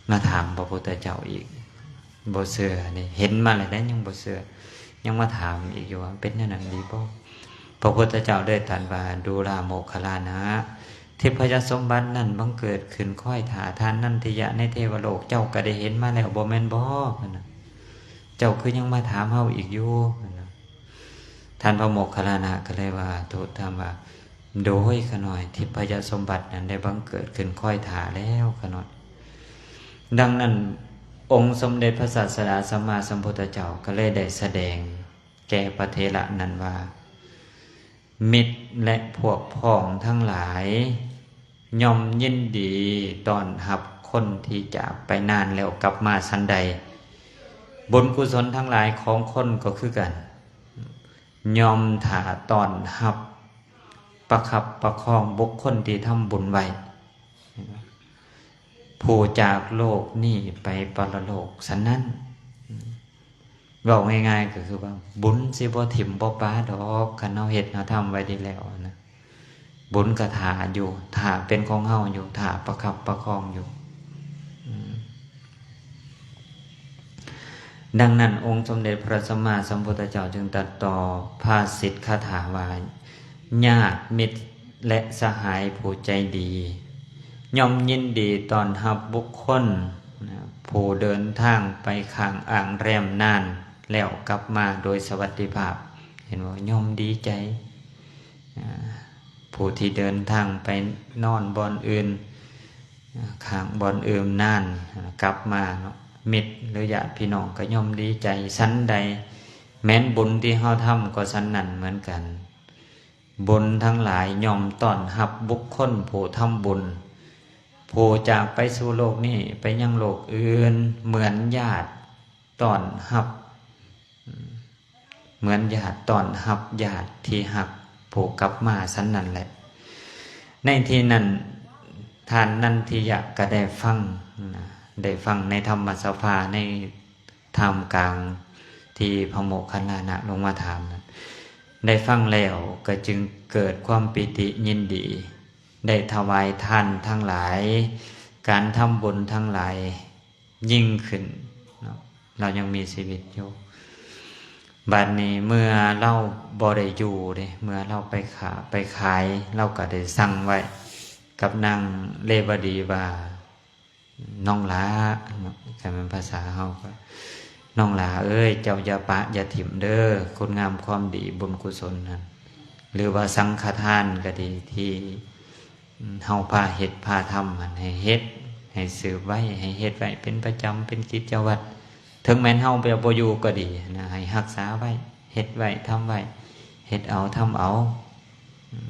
มาถามพระพุทธเจ้าอีกบ่เชื่อนี่เห็นมาแล้วได้ยังบ่เชื่อยังมาถามอีกอยู่ว่าเป็นอย่างนั้นดีบ่พระพุทธเจ้าได้ตรัสว่าดูราโมคคัลลานะทิพยสมบัตินั้นบังเกิดขึ้นค่อยถาทานนันทิยะในเทวโลกเจ้าก็ได้เห็นมาแล้วบ่แม่นบ่เจ้าคือยังมาถามเฮาอีกอยู่ท่านพระโมคคัลลานะก็เลยว่าทูลถามว่าโดยขะหน่อยทิพยสมบัตินั้นได้บังเกิดขึ้นค่อยถาแล้วขะหน่อยดังนั้นองค์สมเด็จพระศาสดาสัมมาสัมพุทธเจ้าก็เลยได้แสดงแก่พระเถระนั้นว่ามิตรและพวกพ้องทั้งหลายย่อมยินดีต้อนรับคนที่จากไปนานแล้วกลับมาชั้นใดบุญกุศลทั้งหลายของคนก็คือกันย่อมถ่าต้อนรับประคับประคองบุคคลที่ทำบุญไว้ผู้จากโลกนี่ไปปรโลกสันนั้นบอกง่ายๆก็คือว่าบุญสิบ่ถิ่มบ่ปาดอกคันเฮาเฮ็ดเฮาทำไว้ดีแล้วนะบุญก็ถ่าอยู่ถ่าเป็นของเฮาอยู่ถ่าประคับประคองอยู่ดังนั้นองค์สมเด็จพระสัมมาสัมพุทธเจ้าจึงตรัสต่อภาสิทธคาถาว่าญาติมิตรและสหายผู้ใจดีย่อมยินดีต้อนรับบุคคลผู้เดินทางไปข้างอ่างแรมนานแล้วกลับมาโดยสวัสดิภาพเห็นว่าย่อมดีใจผู้ที่เดินทางไปนอนบ่อนอื่นข้างบ่อนอื่นนานกลับมามิตรหรือญาติพี่น้องก็ย่อมดีใจชั้นใดแม้นบุญที่เฮาทำก็ชั้นนั้นเหมือนกันบุญทั้งหลายย่อมต้อนรับบุคคลผู้ทำบุญผู้จากไปสู่โลกนี้ไปยังโลกอื่นเหมือนญาติต้อนรับเหมือนญาติต้อนรับญาติที่หักผู้กลับมาชั้นนั้นแหละในที่นั้นท่านนันทิยะก็ได้ฟังในธรรมสภาในธรรมกลางที่พระโมคคัลลานะลงมาถามได้ฟังแล้วก็จึงเกิดความปิติยินดีได้ถวายทานทั้งหลายการทำบุญทั้งหลายยิ่งขึ้นเรายังมีชีวิตอยู่บัดนี้เมื่อเราบ่ได้อยู่เมื่อเราไปขายเราก็ได้สั่งไว้กับนางเลวดีว่า น้องหลาแต่มันภาษาเฮาก็น้องหลาเอ้ยเจ้าอย่าปะอย่าถิ่มเด้อคุณงามความดีบุญกุศลนั้นหรือว่าสังฆทานก็ดีที่เฮาพาเฮ็ดพาทำมันให้เฮ็ดให้สืบไว้ให้เฮ็ดไว้เป็นประจำเป็นกิจวัตรถึงแม้นเฮาบ่อยู่ก็ดีนะให้รักษาไว้เฮ็ดไว้ทำไว้เฮ็ดเอาทำเอา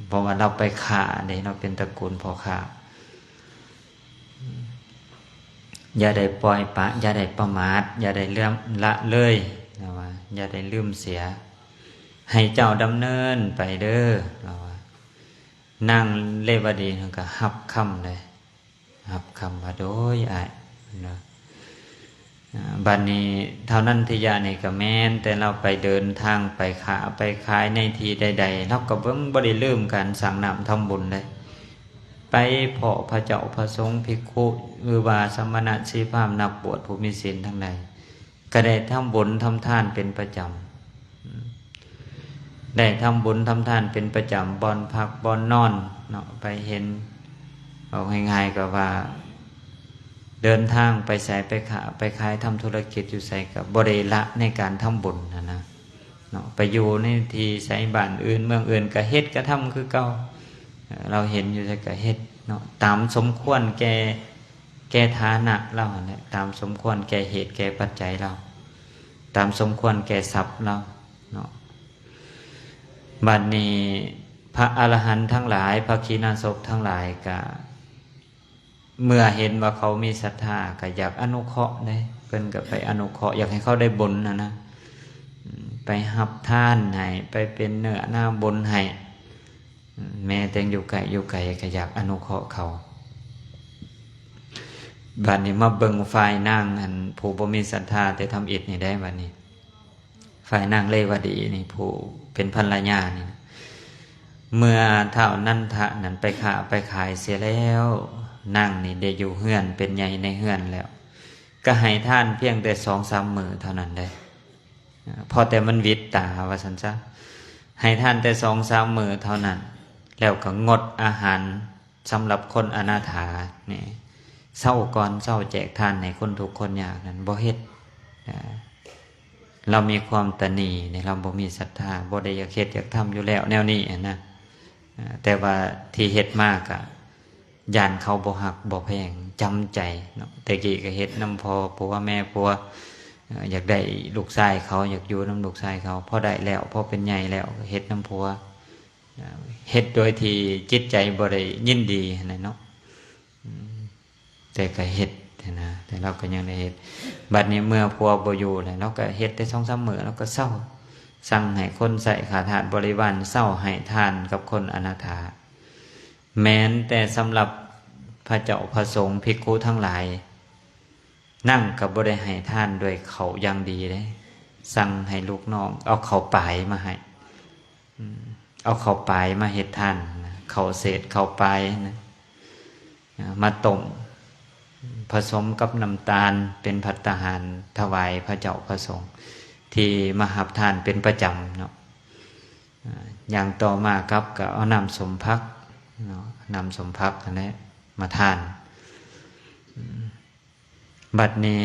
เพราะว่าเราไปฆ่าเด้เราเป็นตระกูลพ่อฆ่าอย่าได้ปล่อยปะอย่าได้ประมาทอย่าได้เลื่อมละเลยนะว่าอย่าได้ลืมเสียให้เจ้าดำเนินไปเด้อนะว่านั่งเลวดีนั่นก็หับคำเลยหับคำว่าโดยอ้ายนะบัดนี้เท่านั้นที่ยานี่ก็แม่นแต่เราไปเดินทางไปขาไปขายในที่ใดๆเราก็บ่ได้ลืมการสั่งน้ำทำบุญเลยไปเพาะพระเจ้าพระสงฆ์ภิกขุหรือว่าสมณะชีพามนักบวชผู้มีศีลทั้งหลายก็ได้ทำบุญทำทานเป็นประจำได้ทำบุญทำทานเป็นประจำบ่อนพักบ่อนนอนเนาะไปเห็นเอาง่ายๆก็ว่าเดินทางไปใส่ไปขาไปขายทำธุรกิจอยู่ใส่กับบริละในการทำบุญนะเนาะไปอยู่ในที่ใส่บ้านอื่นเมืองอื่นก็เฮ็ดก็ทำคือเก่าเราเห็นอยู่ใส่ก็เฮ็ดเนาะตามสมควรแก่ฐานะเราเนี่ยตามสมควรแก่เหตุแก่ปัจจัยเราตามสมควรแก่ทรัพย์เราเนาะบัดนี้พระอรหันต์ทั้งหลายพระขีณาสพทั้งหลายก็เมื่อเห็นว่าเขามีศรัทธาก็อยากอนุเคราะห์ได้เพิ่นก็ไปอนุเคราะห์อยากให้เขาได้บุญนะไปหับท่านให้ไปเป็นเนื้อหน้าบุญให้แม้แต่อยู่ไกลก็อยากอนุเคราะห์เขาบัดนี้มาเบิ่งฝ่ายนางอันผู้บ่มีศรัทธาแต่ทำอิฐนี่ได้บัดนี้ฝ่ายนางเลวดีนี่ผู้เป็นภรรยานี่เมื่อเท่านั้นทะนั้นไปค้าไปขายเสียแล้วนั่งนี่ได้อยู่เฮือนเป็นใหญ่ในเฮือนแล้วก็ให้ท่านเพียงแต่2-3 มื้อเท่านั้นได้พอแต่มันวิตตาว่าซั่นซะให้ท่านแต่2-3 มื้อเท่านั้นแล้วก็งดอาหารสำหรับคนอนาถานี่เช้าก่อนเช้าแจกทานให้คนทุกข์คนยากนั้นบ่เฮ็ดเรามีความตณีในเราบ่มีศรัทธาบ่ได้อยากเฮ็ดอยากทำอยู่แล้วแนวนี้นะแต่ว่าที่เฮ็ดมากอะย่านเขาบ่ฮักบ่แพงจำใจเนาะแต่กี้ก็เฮ็ดนำพ่อผัวแม่ผัวอยากได้ลูกชายเขาอยากอยู่นำลูกชายเขาพอได้แล้วพอเป็นใหญ่แล้วเฮ็ดนำผัวเฮ็ดโดยที่จิตใจบ่ได้ยินดีนะเนาะแต่ก็เฮ็ดนะแต่เราก็ยังได้เฮ็ดบัดนี้เมื่อผัวบ่อยู่แล้วเราก็เฮ็ดได้2-3 มื้อเราก็เศร้าสั่งให้คนใส่ขาทาสบริวารเศร้าให้ทานกับคนอนาถาแม้นแต่สำหรับพระเจ้าพระสงฆ์ภิกขุทั้งหลายนั่งกับบ่ได้ให้ท่านด้วยเขาอย่างดีเลยสั่งให้ลูกน้องเอาเขาปลายมาให้เอาเขาปลายมาเฮ็ดท่านเขาเศษเขาปลายนะมาต้มผสมกับน้ำตาลเป็นภัตตาหารถวายพระเจ้าพระสงฆ์ที่มหับทานเป็นประจำเนาะอย่างต่อมาครับก็เอาน้ำสมภักเนาะน้ำสมภักอันนี้มาทานบัดนี้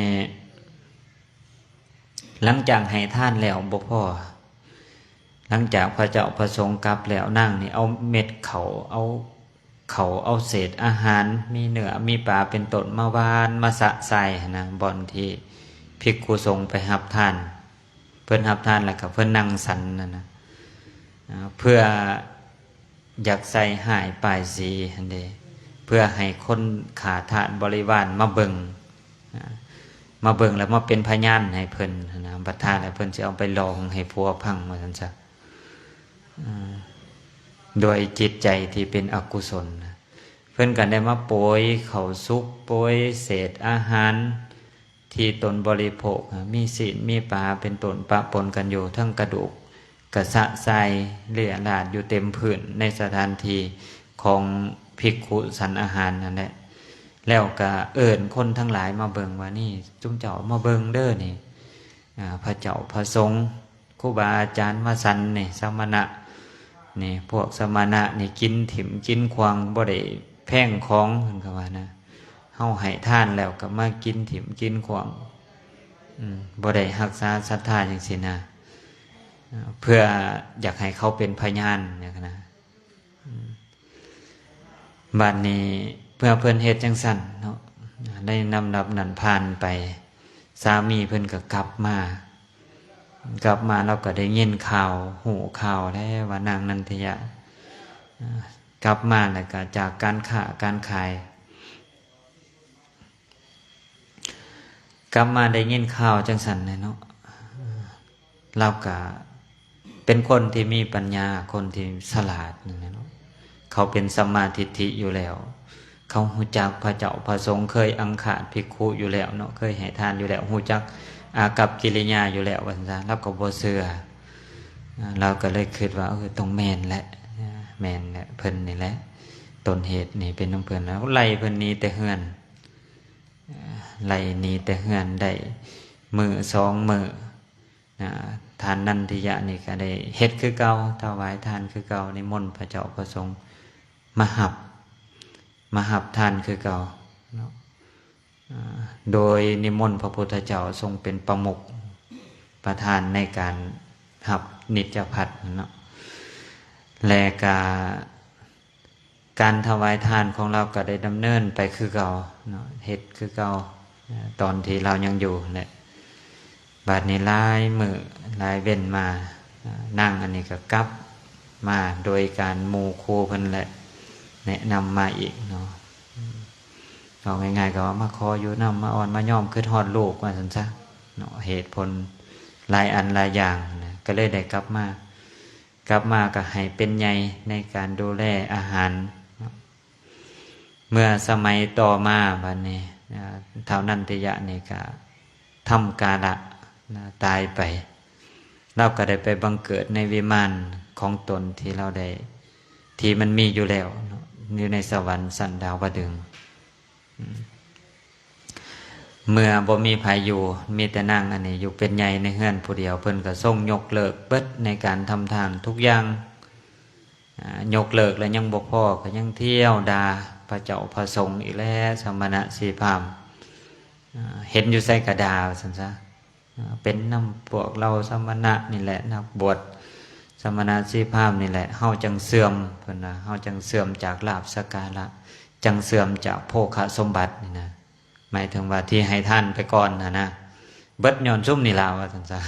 หลังจากให้ท่านแล้วบ่พอหลังจากพระเจ้าพระสงฆ์กลับแล้วนั่งนี่เอาเม็ดเขาเอาเศษอาหารมีเนื้อมีปลาเป็นต้นมาวานมาสะใส่นะบ่อนที่ภิกขุสงฆ์ไปหับท่านเพิ่นหับท่านแล้วก็เพิ่นนั่งสันนะเพื่ออยากใส่หายปลายสีอันเดเพื่อให้คนขาทานบริวารมาเบิ่งแล้วมาเป็นพยานให้เพิ่นนะบัดท่าแล้วเพิ่นจะเอาไปลองให้ผัวพังว่าซั่นซะโดยจิตใจที่เป็นอกุศลเพิ่นก็ได้มาโปรยข้าวสุกโปรยเศษอาหารที่ตนบริโภคมีศีลมีปลาเป็นต้นปะปนกันอยู่ทั้งกระดูกกระสะทรายเลื่อลาดอยู่เต็มพื้นในสถานที่ของภิกขุฉันอาหารนั่นแหละแล้วก็เอิ้นคนทั้งหลายมาเบิ่งว่านี่จุ่มเจ้ามาเบิ่งเด้อนี่พระเจ้าพระสงฆ์ครูบาอาจารย์มาสันนี่สมณะนี่พวกสมณะนี่กินถิ่มกินควางบ่ได้แพงของเพิ่นก็ว่านะเฮ เฮาให้ทานแล้วก็มากินถิ่มกินขวางบ่ได้รักษาศรัทธาจังซี่นะเพื่ออยากให้เขาเป็นพยานเนี่ยนะบัดนี้เพื่อเพิ่นเฮ็ดจังซั่นเนาะได้นำดับนั้นผ่านไปสามีเพิ่นก็กลับมาเราก็ได้ยินข่าวหูข่าวแล้วว่านางนันทยะกลับมาแล้วก็จากการค้าการขายกลับมาได้ยินข่าวจังสันเนาะเราก็เป็นคนที่มีปัญญาคนที่ฉลาดนี่เนาะเขาเป็นสัมมาทิฏฐิอยู่แล้วเขาหูจักพระเจ้าพระสงฆ์เคยอังคาดภิกขุอยู่แล้วเนาะเคยให้ทานอยู่แล้วหูจักอากัปกิริยาอยู่แล้วว่าซั่นแล้วก็บ่เชื่อเราก็เลยคิดว่าต้องแม่นแหละแม่นแหละเพิ่นนี่แหละต้นเหตุนี่เป็นน้ำเพิ่นแล้วไล่เพิ่นนี้แต่เฮือนไล่นี้แต่เฮือนได้มือ2 มื้อทานนันทิยะนี่ก็ได้เฮ็ดคือเก่าถวายทานคือเก่านิมนต์พระเจ้าพระสงฆ์มาหับทานคือเก่าโดยนิมนต์พระพุทธเจ้าทรงเป็นประมุขประธานในการหับนิจภัตเนาะและการถวายทานของเราก็ได้ดำเนินไปคือเก่าเนาะเฮ็ดคือเก่าตอนที่เรายังอยู่เนี่ยบัดนี้หลายมื้อหลายเว้นมานั่งอันนี้ก็กลับมาโดยการหมู่ครูเพิ่นแหละแนะนำมาอีกเนาะเอาง่ายๆก็ว่ามาขออยู่นำมาอ่อนมาย่อมคือทอดลูกว่าซั่นซะเนาะเหตุผลหลายอันหลายอย่างนะก็เลยได้กลับมาก็ให้เป็นใหญ่ในการดูแลอาหารเมื่อสมัยต่อมาบัดนี้เท่านั้นติยะนี่ก็ทำกาละตายไปเราก็ได้ไปบังเกิดในวิมานของตนที่เราได้ที่มันมีอยู่แล้วอยู่ในสวรรค์สันดาวดึงส์เมื่อบ่มีภัยอยู่มีแต่นั่งอันนี้อยู่เป็นใหญ่ในเฮือนผู้เดียวเพิ่นก็ทรงยกเลิกเบิดในการทำทานทุกอย่างยกเลิกแล้วยังบ่พอก็ยังเที่ยวด่าพระเจ้าพระสงฆ์อีกแล้วสมณะสีพราหมณ์เห็นอยู่ใส่กระดาษซั่นซะเป็นน้ำพวกเราสมณะนี่แหละนักบวชสมณะสีพราหมณ์นี่แหละเฮาจังเสื่อมเพิ่นนะเฮาจังเสื่อมจากลาภสักการะจังเสื่อมจากโภคสมบัตินี่นะหมายถึงว่าที่ให้ท่านไปก่อนนะเบิดย้อนซุ่มนี่ล่ะว่าซั่นซะ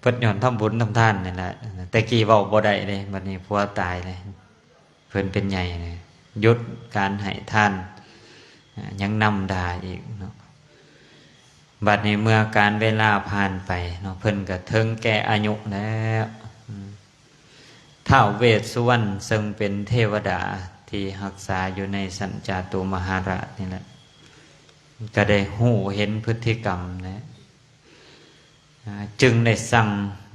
เบิดย้อนทำบุญทำทานนี่แหละแต่กี้เว้าบ่ได้เลยบัดนี้ผัวตายเลยเพิ่นเป็นใหญ่เลยหยุดการให้ท่านยังนำด่าอีกเนาะบัดนี้เมื่อการเวลาผ่านไปเนาะเพิ่นก็ถึงแก่อายุแล้วท้าวเวสสุวรรณซึ่งเป็นเทวดาที่รักษาอยู่ในสัญจาตุมหาราชนี่แหละก็ได้หูเห็นพฤติกรรมนะจึงได้สั่ง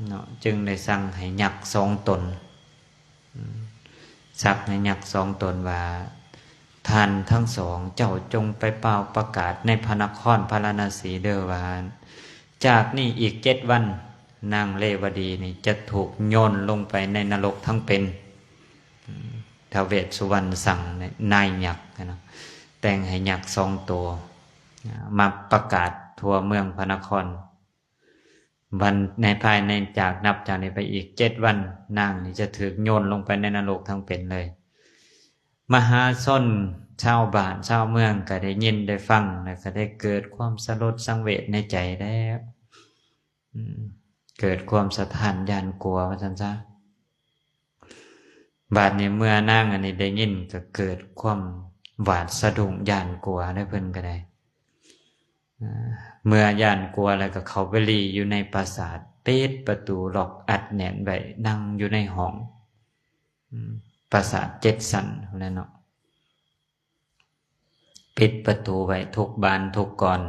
เนาะจึงได้สั่งให้ยักษ์2 ตนสักให้ยักษ์2 ตนว่าท่านทั้งสองเจ้าจงไปเป่าประกาศในพระนครพาราณสีเดอวานจากนี้อีก7 วันนางเลวดีนี่จะถูกโยนลงไปในนรกทั้งเป็นท้าวเวสสุวรรณสั่งนายยักษ์นะแต่งให้ยักษ์2 ตัวมาประกาศทั่วเมืองพระนครวันในภายในจากนับจากนี้ไปอีก7 วันนางนี่จะถูกโยนลงไปในนรกทั้งเป็นเลยมหาชนชาวบ้านชาวเมืองก็ได้ยินได้ฟังแล้วก็ได้เกิดความสลดสังเวชในใจแล้วเกิดความสะท้านหวาดกลัวว่าซั่นซะบาดนี้เมื่อนางอันนี้ได้ยินก็เกิดความหวาดสะดุ้งหวาดกลัวได้เพิ่นก็ได้เมื่อหวาดกลัวแล้วก็เข้าไปลีอยู่ในปราสาทปิดประตูล็อกอัดแน่นไว้นั่งอยู่ในห้องปราสาท7 ชั้นแล้วเนาะปิดประตูไว้ทุกบานทุกกร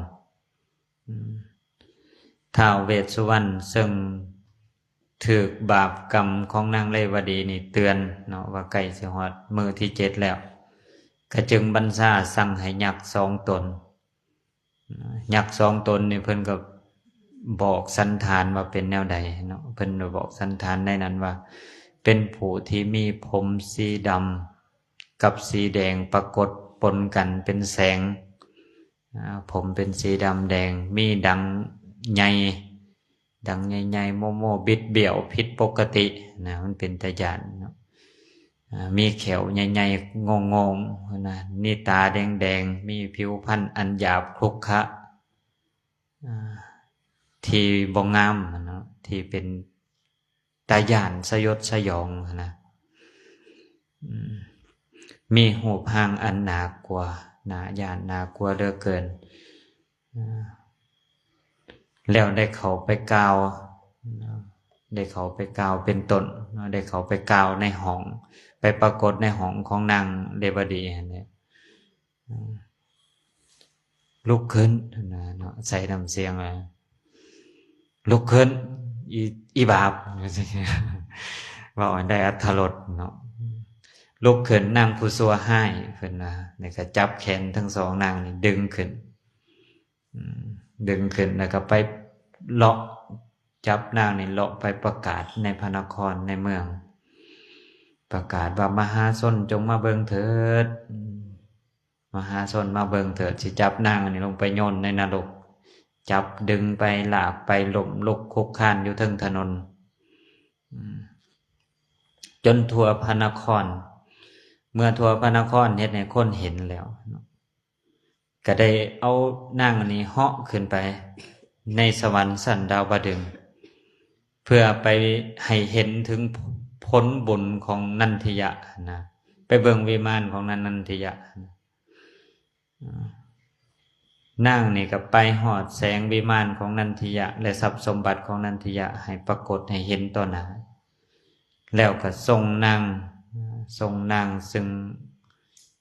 ท้าวเวสสุวรรณซึ่งถูกบาปกรรมของนางเลวดีนี่เตือนเนาะว่าใกล้สิฮอดมื้อที่7แล้วก็จึงบัญชาสั่งให้ยักษ์2 ตนยักษ์2 ตนนี่เพิ่นก็บอกสันฐานว่าเป็นแนวใดเนาะเพิ่นบอกสันฐานในนั้นว่าเป็นผู้ที่มีผมสีดำกับสีแดงปรากฏปนกันเป็นแสง ผมเป็นสีดำแดงมีดังใหญ่ดังใหญ่ๆโมโมบิดเบี้ยวผิดปกตินะมันเป็นตาญาณเนาะมีแขวใหญ่ๆงงๆนะนี่ตาแดงๆมีผิวพรรณอันหยาบครุขระที่บ่งามนะที่เป็นตาญาณสยดสยองนะมีหูพางอันหนากว่าหนาญาณหนากว่าเหลือเกินแล้วได้เขาไปกล่าวได้เขาไปกล่าวเป็นต้นได้เขาไปกล่าวในห้องไปปรากฏในห้องของนางเรวดีเนี่ยลุกขึ้นนะเนาะใส่น้ำเสียงเลยลุกขึ้นอีบาปว่าอันได้อัธรสเนาะลุกขึ้นนางผู้ซัวให้เพิ่นนะนี่ก็จับแขนทั้งสองนางนี่ดึงขึ้นแล้วก็ไปเลาะจับนางนี่เลาะไปประกาศในพระนครในเมืองประกาศว่ามหาชนจงมาเบิ่งเถิดมหาชนมาเบิ่งเถิดสิจับนางนี่ลงไปโยนในนรกจับดึงไปลากไปล้มลุกคุกคานอยู่เทิงถนนจนทั่วพระนครเมื่อทั่วพระนครเฮ็ดให้คนเห็นแล้วก็ได้เอานางอันนี้เหาะขึ้นไปในสวรรค์สันดาวดึงส์เพื่อไปให้เห็นถึงผลบุญของนันทิยะนะไปเบิ่งวิมานของนันทิยะนางนี่ก็ไปหอดแสงวิมานของนันทิยะและทรัพย์สมบัติของนันทิยะให้ปรากฏให้เห็นต่อหน้าแล้วก็ทรงนางซึ่ง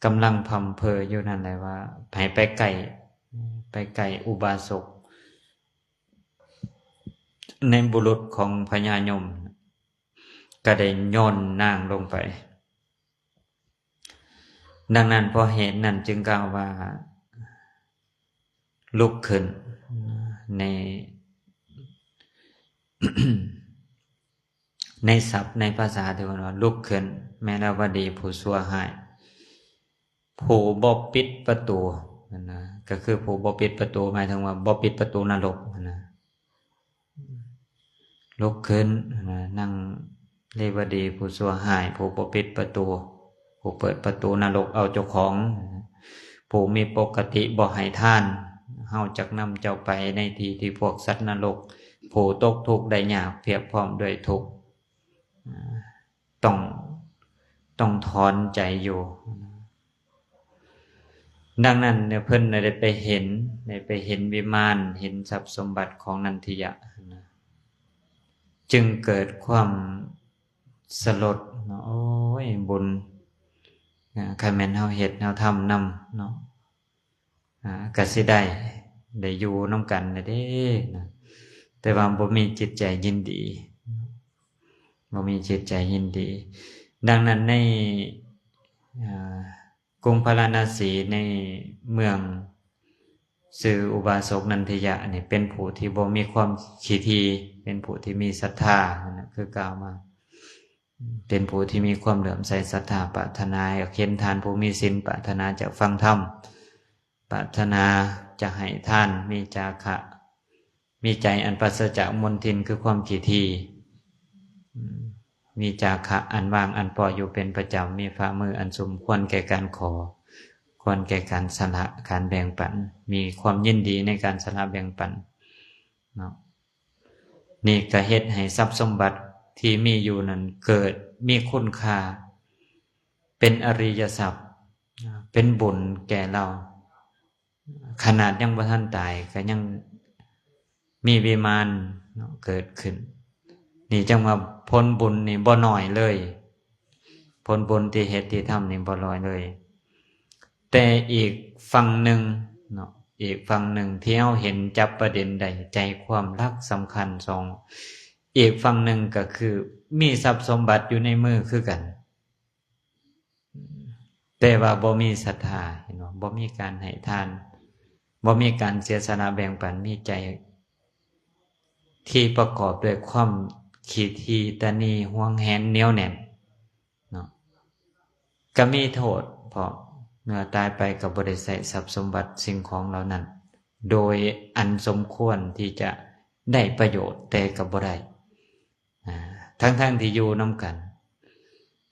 กำลังพำเพออยู่นั่นแหละว่าให้ไปไก่อุบาสกในบุรุษของพญายมก็ได้โยนนางลงไปดังนั้นพอเห็นนั้นจึงกล่าวว่าลุกขึ้นใน ในศัพท์ในภาษาที่ว่าลุกขึ้นแม้นวดีผู้ซัวหายผู้บ่ปิดประตูนะก็คือผู้บ่ปิดประตูหมายถึงว่าบ่ปิดประตูนรกนะลุกขึ้นนะนั่งเรวดีผู้ซัวหายผู้บ่ปิดประตูผู้เปิดประตูนรกเอาเจ้าของผู้มีปกติบ่ให้ทานเฮาจักนำเจ้าไปในที่ที่พวกสัตว์นรกผู้ตกทุกข์ได้ยากเพียบพร้อมด้วยทุกข์ต้องถอนใจอยู่ดังนั้นเนี่ยเพิ่นได้ไปเห็นวิมานเห็นทรัพย์สมบัติของนันทิยะจึงเกิดความสลดโอ้ยบุญใครแม่นเฮาเฮ็ดเฮาทำนำเนาะก็สิได้อยู่นำกันเด้นะแต่ว่าบ่มีจิตใจยินดีบ่มีจิตใจยินดีดังนั้นในกรุงพาราณสีในเมืองสื่ออุบาสกนันทิยะนี่เป็นผู้ที่บ่มีความขี้ทีเป็นผู้ที่มีศรัทธานะคือกล่าวมาเป็นผู้ที่มีความเหลื่อมใสศรัทธาปรารถนาเข็นทานผู้มีศีลปรารถนาจะฟังธรรมปรารถนาจะให้ทานมีจาคะมีใจอันปราศจากมลทินคือความขี้ทีมีจาคะอันว่างอันปล่อยอยู่เป็นประจำมีฝ่ามืออันสมควรแก่การขอควรแก่การสละการแบ่งปันมีความยินดีในการสละแบ่งปันเนาะนี่ก็เฮ็ดให้ทรัพย์สมบัติที่มีอยู่นั้นเกิดมีคุณค่าเป็นอริยทรัพย์เป็นบุญแก่เราขนาดยังบ่ทันตายก็ยังมีวิมานเกิดขึ้นนี่จังว่าผลบุญนี่บ่น้อยเลยผลบุญที่เฮ็ดที่ทำนี่บ่น้อยเลยแต่อีกฝั่งหนึ่งเนาะอีกฝั่งหนึ่งที่เราเห็นจับประเด็นใดใจความรักสำคัญสองอีกฝั่งหนึ่งก็คือมีทรัพย์สมบัติอยู่ในมือคือกันแต่ว่าบ่มีศรัทธาเห็นบ่บ่มีการให้ทานบ่มีการเสียสละแบ่งปันมีใจที่ประกอบด้วยความขี้ทีตณีหวงแหนเหนียวแน่นเนาะก็มีโทษเพราะ เมื่อตายไปก็บ่ได้ใส่ทรัพย์สมบัติสิ่งของเหล่านั้นโดยอันสมควรที่จะได้ประโยชน์แต่ก็บ่ได้ทั้งที่อยู่นำกัน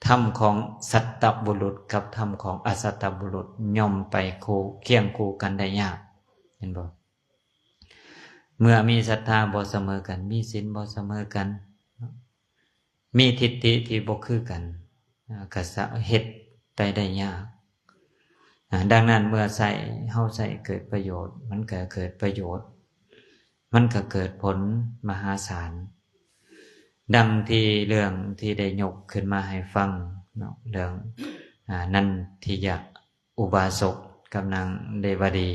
ธรรมของสัตตบุรุษกับธรรมของอสัตตบุรุษย่อมไปคู่เคียงคู่กันได้ยากเห็นบ่เมื่อมีศรัทธาบ่เสมอกันมีศีลบ่เสมอกันมีทิฏฐิที่บ่คือกันก็สะเฮ็ดได้ยากดังนั้นเมื่อเฮาใส่เกิดประโยชน์มันก็เกิดประโยชน์มันก็เกิดผลมหาศาลดังที่เรื่องที่ได้ยกขึ้นมาให้ฟังเนาะเรื่องนันทิยะอุบาสกกับนางเดวดี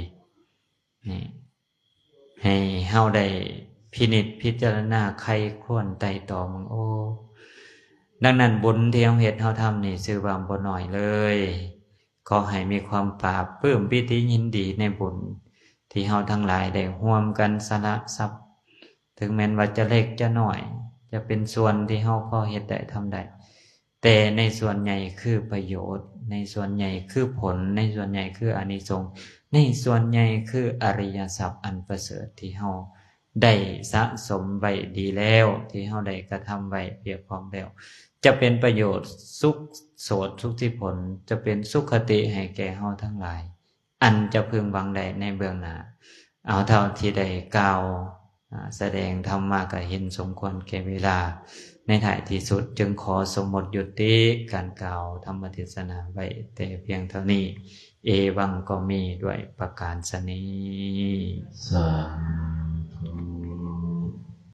นี่ให้เฮาได้พินิจพิจารณาใครควรไต่ตองโอ้ดังนั้นบุญที่เฮาเฮ็ดเฮาทำนี่ชื่อว่าบ่น้อยเลยขอให้มีความปราบปลื้มปิติยินดีในบุญที่เฮาทั้งหลายได้ร่วมกันสละทรัพย์ถึงแม้ว่าจะเล็กจะน้อยจะเป็นส่วนที่เฮาพอเฮ็ดได้ทำได้แต่ในส่วนใหญ่คือประโยชน์ในส่วนใหญ่คือผลในส่วนใหญ่คืออานิสงส์ในส่วนใหญ่คืออริยทรัพย์อันประเสริฐที่เฮาได้สะสมไว้ดีแล้วที่เฮาได้กระทำไว้เพียบพร้อมแล้วจะเป็นประโยชน์สุขโสดสุขที่ผลจะเป็นสุขติให้แก่เฮาทั้งหลายอันจะพึงหวังได้ในเบื้องหน้าเอาเท่าที่ได้กล่าวแสดงธรรมะก็เห็นสมควรแก่เวลาในท้ายที่สุดจึงขอสมมติยุติการกล่าวธรรมเทศนาไว้แต่เพียงเท่านี้เอวังก็มีด้วยประการฉนี้